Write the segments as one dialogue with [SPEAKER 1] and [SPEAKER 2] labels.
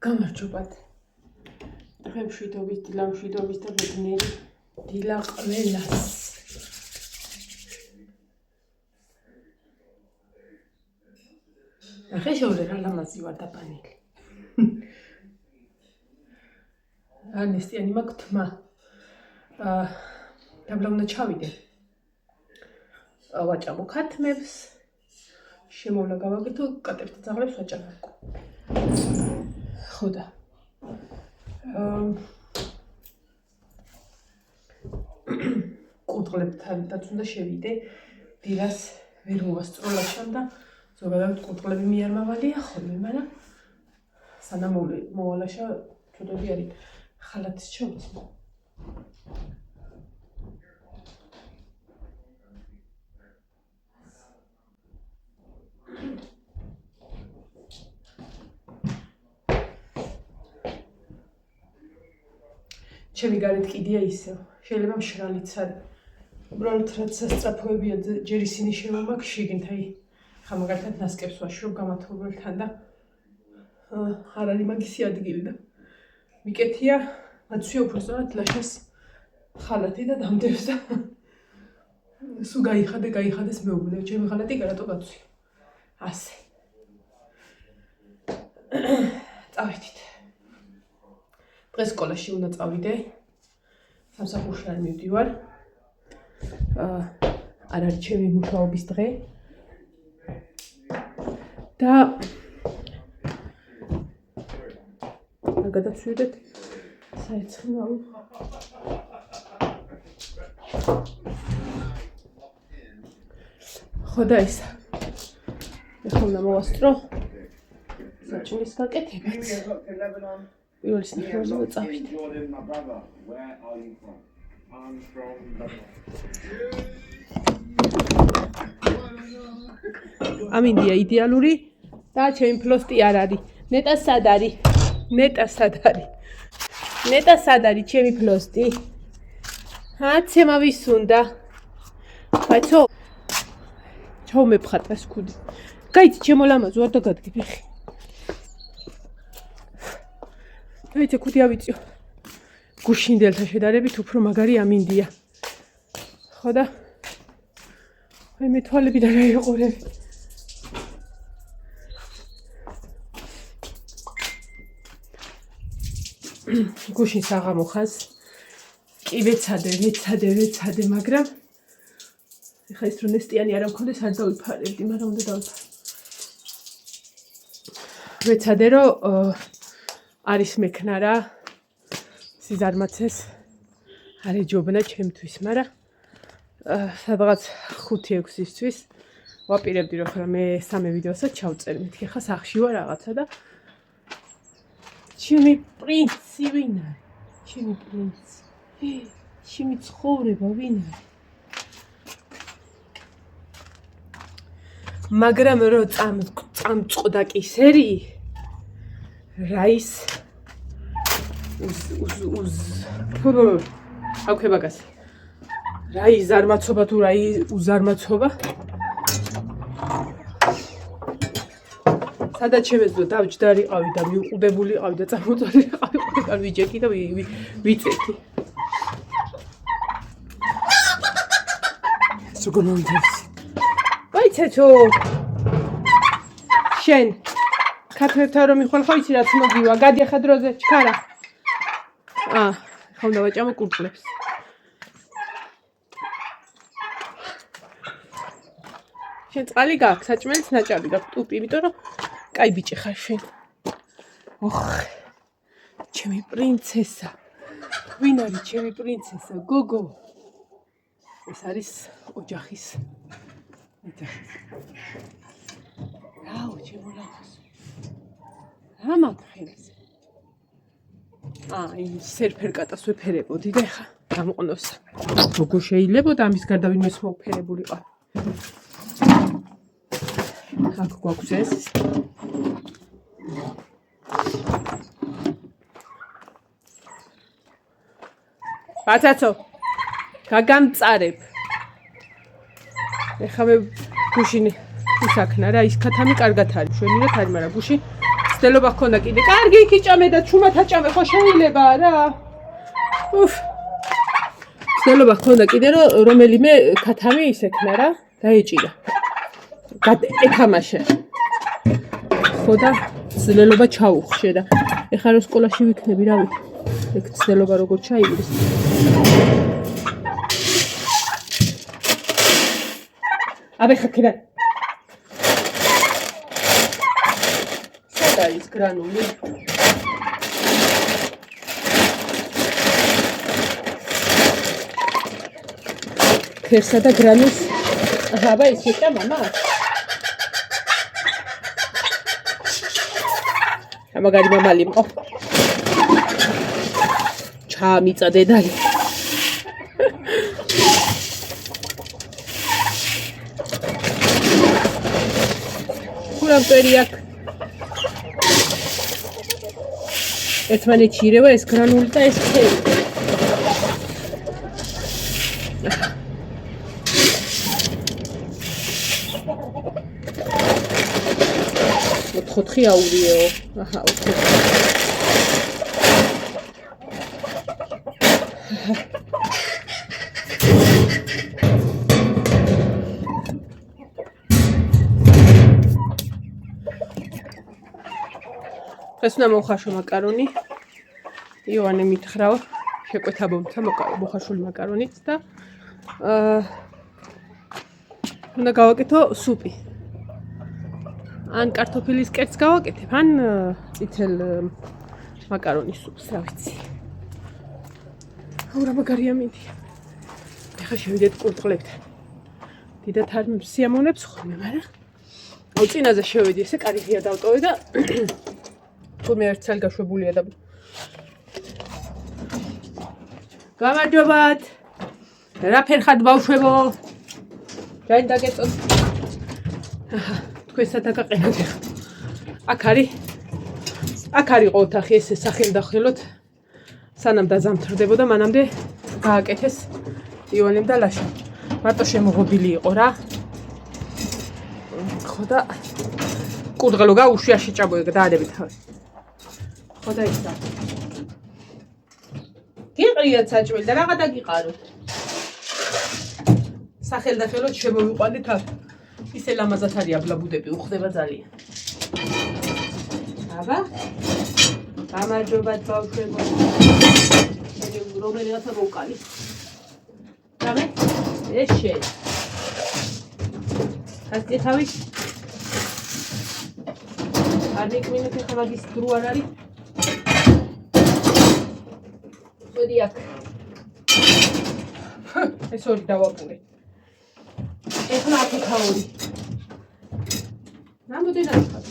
[SPEAKER 1] გამარჯობათ. დღე მშვიდობის, დილა მშვიდობის და ბედნიერი დილა ყველას. ახლა შევძე რა ლამაზი ვარ დაბანილი. ანესტიანი მაქვს თმა. დაბლა უნდა ჩავიდე. ვაჭამო ქათმებს. შემოვლა გავაკეთო კატებს და ძაღლებს ვაჭამო. ხოდა. კურდღლებთან და თუნდა შევიდე. დილას ვერ მოვასწროლაშან და ზოგადად კურდღლები მე არ მავალია ხოლმე, მაგრამ სანამ მოვალაშა თუდები არის ხალათს ჩავწმო. ჩემი გარეთ კიდია ისევ. შეიძლება მშრალიც არის. უბრალოდ რაც სასწრაფოებია ჯერ ისინი შემომაქვს შიგნით, აი ხა მაგალითად ნასკებს ვაშრობ გამათბობელთან და არ არის მაგისი ადგილი და მიკეთია მაცვია უბრალოდ ლაშას ხალათი და დამდევს და სულ გაიხადეს მეუბნე. ჩემი ხალათი გარატო გაცვია. ასე. წავედით. დღეს სკოლაში უნდა წავიდე. სამსახურში არ მივდივარ. არ არის ჩემი მუშაობის დღე. და გადავცვიდეთ საერცხმალო. ხოდა ის. ეხლა უნდა მოვასწრო. საჭმლის გაკეთებაც. პირველი სნიფერზე წავიდე. ამინდია იდეალური და ჩემი ფლოსტი არ არის. ნეტა სად არის? ნეტა სად არის ჩემი ფლოსტი? ცემა ვის უნდა? ხაიცო? ჩაუმეფხატა სკუდი. გაიცი ჩემო ლამაზო არ დაგადგე ფეხი. გაიცი კუდი ავიწიო. გუშინდელთა შედარებით უფრო მაგარი ამინდია. ხოდა? აი მე თვალები და გაიყურები. გუშინს აღამოხანს. კი ვეცადე, მაგრამ ეხლა ის რომ ნესტიანი არ მქონდეს არ დავიფარებდი, მაგრამ უნდა დავიფარო. ვეცადე რომ არის მექნა რა. სიზარმაცეს არ ეჯობნა ჩემთვის, მაგრამ სადღაც 5-6-ისთვის ვაპირებდი რომ ხა მე 3 ვიდეოსაც ჩავწერ. მეთქი ხა სახში ვარ რაღაცა და ჩემი პრინცი ვინ არის? ჩემი პრინცი. ჩემი ცხოვრება ვინ არის? მაგრამ რო წამწყდა კისერი რაის აქვებაგას რაი ზარმაცობა თუ რაი უზარმაცობა სადაც შემეძლო დავჯდარიყავი და მიუყუდებულიყავი და წამოწოლიყავი ყველგან ვიჯექი და ვიწეთი სუგონონდეს ვაიცეცო შენ ქათმებთან რომ მიხვალ ხო იცი რაც მოგივა გადი ახლა დროზე ჩქარა ხომ დავაჭამო კურდღლებს შენ წყალი გაქვს საჭმელიც ნაჭარი გაქვს ტუპი იმიტომ რომ კაი ბიჭი ხარ შენ ოხ ჩემი პრინცესა ვინ არის ჩემი პრინცესა გოგო ეს არის ოჯახის რაო ჩემო ლამაზო რა მაგხენს ის სერფერკატას ვეფერებოდი და ეხა გამოყნოს როგორ შეიძლება და ამის გარდა ვინმეს მოფერებულიყავ აქ გვაქვს ეს ბაცაცო გაგამწარებ ეხა მე გუშინი ისაქნა რა ის ქათამი კარგად არის შვენივრად არის მაგრამ გუში ცდელობა ჰქონდა კიდე. კარგი იქ იჭამე და ჩუმად აჭამე ხო შეიძლება რა. უფ. ცდელობა ჰქონდა კიდე რომ რომელიმე ქათამი ისექნა რა, დაეჭირა. ეთამაშე. ხო და ცდელობა ჩაუხშე და ეხლა რომ სკოლაში ვიქნები რა ვიცი. ეგ ცდელობა როგორ ჩაიგდეს. აბე ხაქერა. სადა ის გრანული? ქერსა და გრანულს. აბა ის შეჭა მამა. მაგარი მამალი მყო. ჩამიწა დედალი. ხურამტერი აქ. ერთმანეთში ირევა ეს გრანული და ეს ხელი. ოთხი აურიეო. აჰა, ოთხი. ეს უნდა მოხარშო მაკარონი. იოანე მითხრაო, შეკვეთა მომცა მოხარშული მაკარონით და უნდა გავაკეთო სუპი. ან კარტოფილის კერც გავაკეთებ, ან წითელ მაკარონის სუპს, რა ვიცი. აუ რა მაგარია მიდი. ეხლა შევიდეთ კურდღლებთან. დიდათ არ სიამოვნებს ხოლმე, მაგრამ აუ წინაზე შევედი, ესე კარიგია დავტოვე და თუმე ერთ წელი გაშვებულია და გამარჯობათ. რა ფერხად ბავშვებო? ჯაინ დაგეწოთ. თქვენსა დაგაყენოთ. აქ არის ოთახი ესე სახელდახელოთ. სანამ დაზამთრდებოდა, მანამდე გააკეთეს იონემ და ლაშამ. მარტო შემოღობილი იყო რა. ხო და კურდღელო გაუშვია შეჭაბოე დაადებით თავი. ხო და ისა. გიყრიათ საჭმელი და რაღა დაგიყაროთ. სახელდახელოთ შემოვიყვანეთ აქ. ისე ლამაზად არის აბლაბუდები, უხდება ძალიან. აბა. გამარჯობათ ბავშვებო. რომელიღაცა მოვკალი. რამე? ეს შენ. ასეთი თავი. არ მეკმინეთ ახლა მაგის დრო არ არის. მოდი აქ. ეს ორი დავაპურე. ეხლა აქ თავი. ნამდვილად ხარ.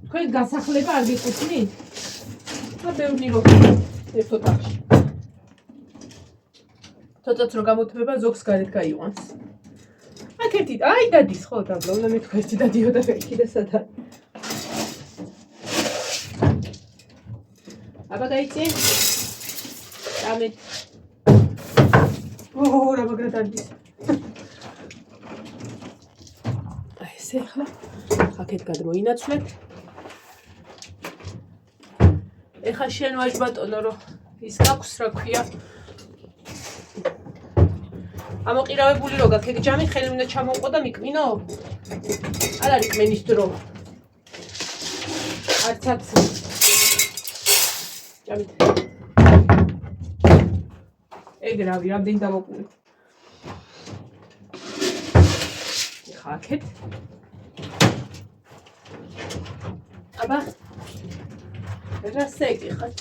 [SPEAKER 1] თქვენ გასახლება არ გეკუთვნით? და ბევრი რო ეს ოთახში. თოთაც რო გამოთმება ზოგს გარეთ გაიყვანს. აქ ერთი აი დადის ხო დაბლა, უნდა მეთქვა ერთი დადიოდა ერთი და სადა. აბა გაიწე. ამეთ. ოღონდ რა მაგრად არის. აი ესე ახლა აქეთ გადმოინაცვლეთ. ეხა შენ ვაჟ ბატონო რომ ის გაქვს რა ქვია. ამოყირავებული რო გაქვს ეგ ჯამი ხელი უნდა ჩამოვყო და მიკმინო. არ არის კმენის დრო. არცაც ჯამით. ეგ რავი, რამდენი დამოყურე. ეხა აქეთ. აბა რა სეკიხათ?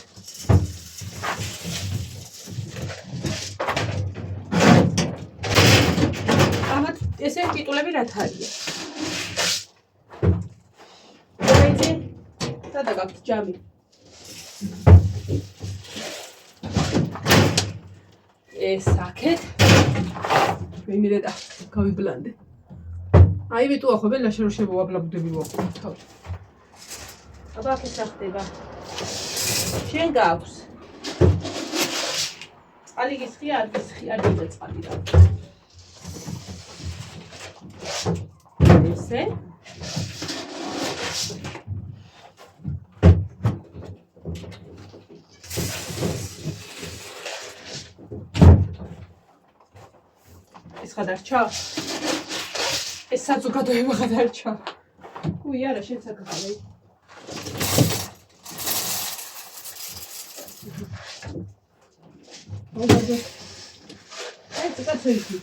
[SPEAKER 1] ამათ ესე ტიტულები რა თარია? ვიცი? სადა გაქვს ჯამი? ეს აქეთ. ვიმირეთ გავიბლანდე. აი ვიტუა ხო ბელა შენ რო შემოვაბლაბუდები ვაყო თავი. აბა აქ ეს ხდება. შენ გაქვს. წყალი გისხია, არ გისხია, არ გიდა წყალი რა. ასე. ეს გადარჩა? ეს საზოგადოება გადარჩა. უი, არა, შენ საკუთარი. მოგადო. ეს კაცები.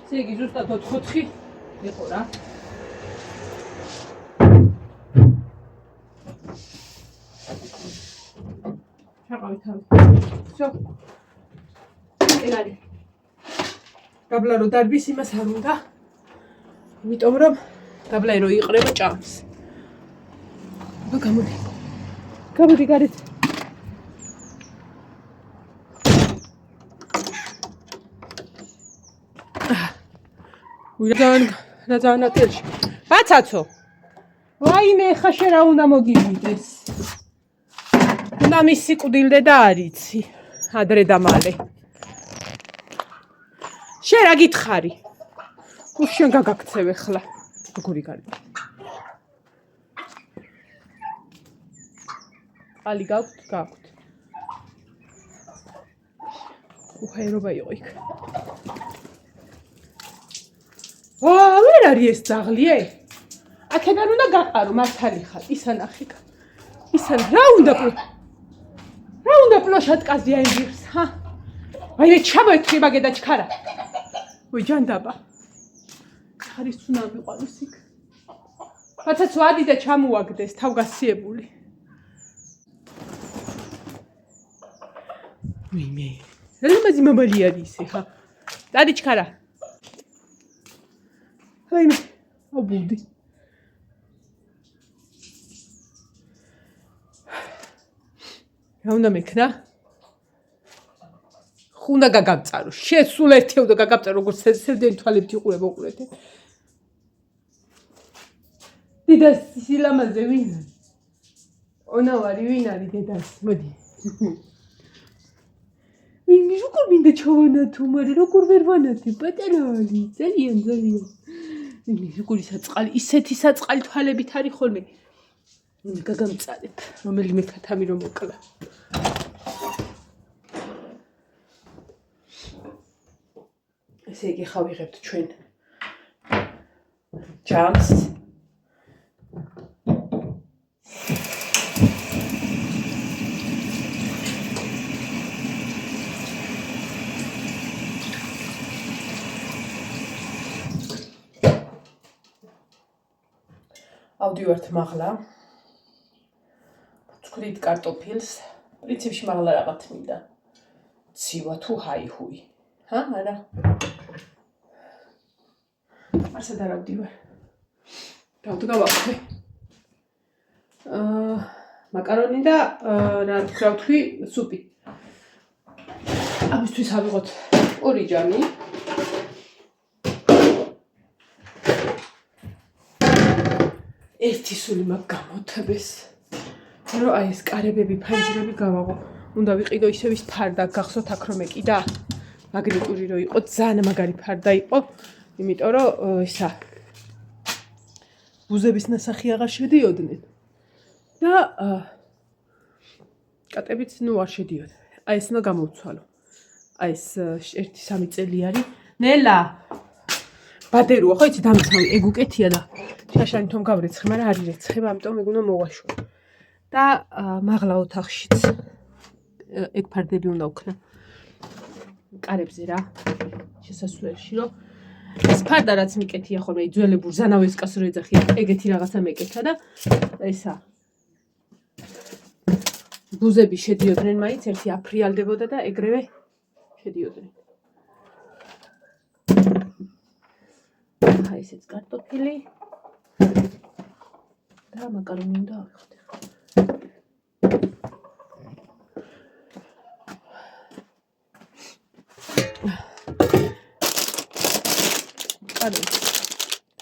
[SPEAKER 1] ზეგი ზუსტად 4 იყო რა. ჩაყავით თავი. всё. ელარი. დაბლა რო დარბის იმას არ უნდა. იმიტომ რომ დაბლა რო იყრება ჭამს. აბა გამოდი. გამოდი გარეთ. რა თელში. ბაცაცო. ვაიმე, ხა შენ რა უნდა მოგივიდეს. უნდა მისიკვდილდე და არიცი. ადრე და მალე. შენ რა გითხარი? შენ გაგაქცევ ახლა. როგორი გარდა. ალი გაქვთ. უხაერობა იყო იქ. ვერ არის ეს ძაღლია? აქედან უნდა გაყარო, მართალი ხარ, ისანახი. ისან რა უნდა პლოშად კაზია ენდირს, ჰა? ვაიმე ჩამოეთქება გედა ჩქარა. ვი ჯანდაბა. ხარის ცუნამი ყვავის იქ. ბაცაც ვადი და ჩამოაგდეს თავგასიებული. ვიმე. რა ლამაზი მამალი არის ეს, ხა? დადი ჩქარა. ვაიმე, აბუდი. რა უნდა მექნა? ხუნდა გაგამწარო. შესულ ერთი უნდა გაგამწარო, როგორც სევდენი თვალებით იყურება უყურეთ. დედა სილამაზე ვინ არის? ონავარი ვინ არის დედას? მოდი. ვინ როგორ მინდა ჩავანათო, მაგრამ როგორ ვერ ვანათებ? პატარალი, ძალიან. როგორი საწყალი, ისეთი საწყალი თვალებით არის ხოლმე. გაგამწარებ, რომელიმე ქათამი რომ მოკლა. ესე იგი ხა ვიღებთ ჩვენ ჯამს. ავდივართ მაღლა. ვთქვით კარტოფილს. პრინციპში მაღლა რაღაც მინდა. ცივა თუ ჰაი-ჰუი. ჰა, არა. არსად არ ავდივარ. დავდგავავთქვი. მაკარონი და რა ვთქვი, სუპი. ამისთვის ავიღოთ 2 ჯამი. ერთი სული მაგ გამოთბეს. რომ აი ეს კარებები, ფანჯრები გავაღო. უნდა ვიყიდო ისევ ის ფარდა, გახსოვთ აქ რომ ეკიდა. მაგნიტური რო იყო, ძალიან მაგარი ფარდა იყო. იმიტომ რომ ისა ბუზების ნასახი აღარ შედიოდნენ. და კატებიც ნუ არ შედიოდნენ. აი ეს უნდა გამოვცვალო. აი ეს 1-3 წელი არის. ნელა ბადერუა ხო იცი დამცავი, ეგ უკეთია და შაშანი თომ გავრეცხე, მაგრამ არ ირეცხება, ამიტომ ეგ უნდა მოვაშო. და მაღლა ოთახშიც ეგ ფარდები უნდა ვქნა. კარებზე რა. შესასვლელში რომ ეს ფარდა რაც მიკეთია ხოლმე ძველებურ ზანავეს კასრო ეძახია, ეგეთი რაღაცა მეკეთა და ესა ბუზები შედიოდნენ მაინც, ერთი აფრიალდებოდა და ეგრევე შედიოდნენ. აი ესეც კარტოფილი და მაკარონი უნდა ავიღოთ.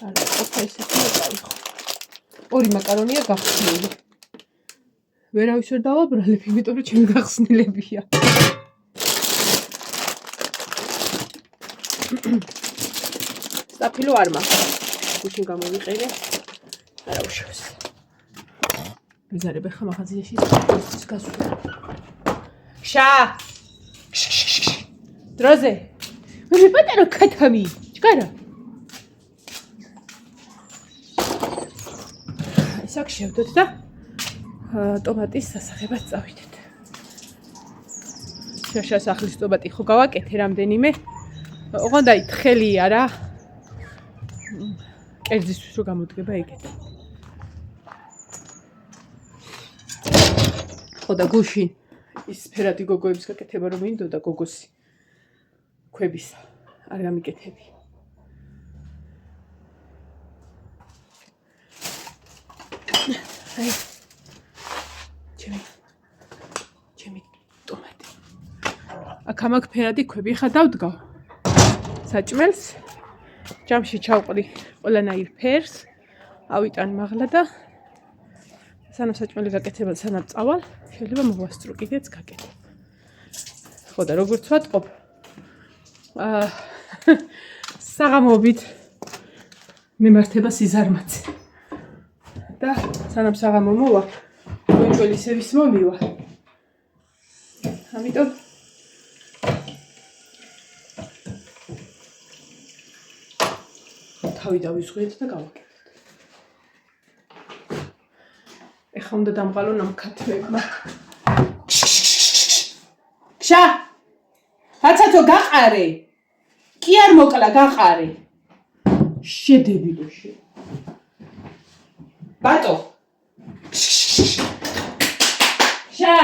[SPEAKER 1] არა, ყოფა ისეთი მოკავიხო. 2 მაკარონია გახსნილი. ვერავის ვერ დავაბრალებ, იმიტომ რომ ჩემი გახსნილებია. Stapilo არ მაქვს. გუშინ გამოვიყენე. არა უშავს. მიზარებ ხა მაღაზიაში ის გასული. შა! დროზე. მე პატარა ქათამი. ჩკარა. ისაკ შევდოთ და ტომატის სასახებას წავიდეთ. შაშა სახლის ტომატი ხო გავაკეთე რამდენიმე. ოღონდ აი თხელია რა. კერძისთვის რო გამოდგება ეგეთ. ხო და გუშინ ის ფერადი გოგოების გაკეთება რომ მინდოდა გოგოსი ქვების არ გამიკეთები. აი ჩემი ტომატი. აქ ამაკ ფერადი ქვები ხა დავდგავ. საჭმელს ჯამში ჩავყრი ყველანაირ ფერს. ავიტან მაღლა და სანამ საჭმელი გაკეთება სანამ წავალ, შეიძლება მოვასწრო კიდეც გაკეთებ. ხო და როგორც ვატყობ, საღამოობით მიმართება სიზარმაცე. და სანამ საღამო მოვა, გონჭველისევის მომივა. ამიტომ თავი დავისხოთ და გავაკეთებ. ეხლა უნდა დამყალონ ამ ქათმებმა. ქშა! რაცათო გაყარე? კი არ მოკლა გაყარე. შედებილოში. ბატო. ქშა!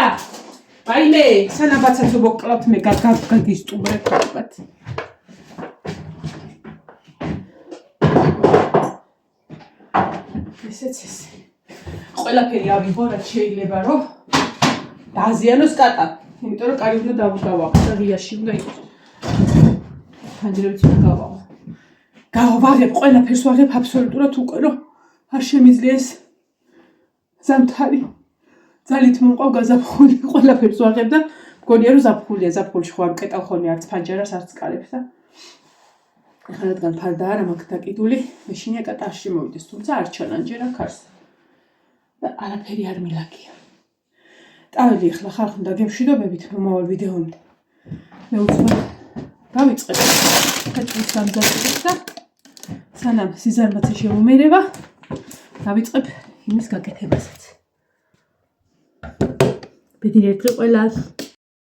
[SPEAKER 1] აიმე, სანაბაცათო მოკლავთ მე გაგისტუმრებთ. ესეც ესე. ყველაფერი ავიღო რაც შეიძლება რომ დააზიანოს კატა. იმიტომ რომ კარი უნდა დავუგავავ და ღიაში უნდა იყოს. ფანჯრებიც უნდა გავავა. გავაღებ ყველაფერს ვაღებ აბსოლუტურად უკვე რომ არ შემიძლია ეს ზამთარი. ძალით მომყავ გაზაფხული ყველაფერს ვაღებ და მგონია რომ ზაფხულია. ზაფხულში ხო არ ვკეტავ ხოლმე არც ფანჯარას არც კარებს და ახლა რადგან ფარდა არ მაქვს დაკიდული, მეშინია კატა არ შემოვიდეს, თუმცა არ ჩანანჯერ აქ არს. და არაფერი არ მილაგია. ტაველი ახლა ხარ უნდა გემშვიდობებით მომავალ ვიდეომდე. მე უცბად დავიწყებ ქაჭის გამზადებას და სანამ სიზარმაცე შემომერევა, დავიწყებ იმის გაკეთებასაც. ბედნიერი დღე ყველას.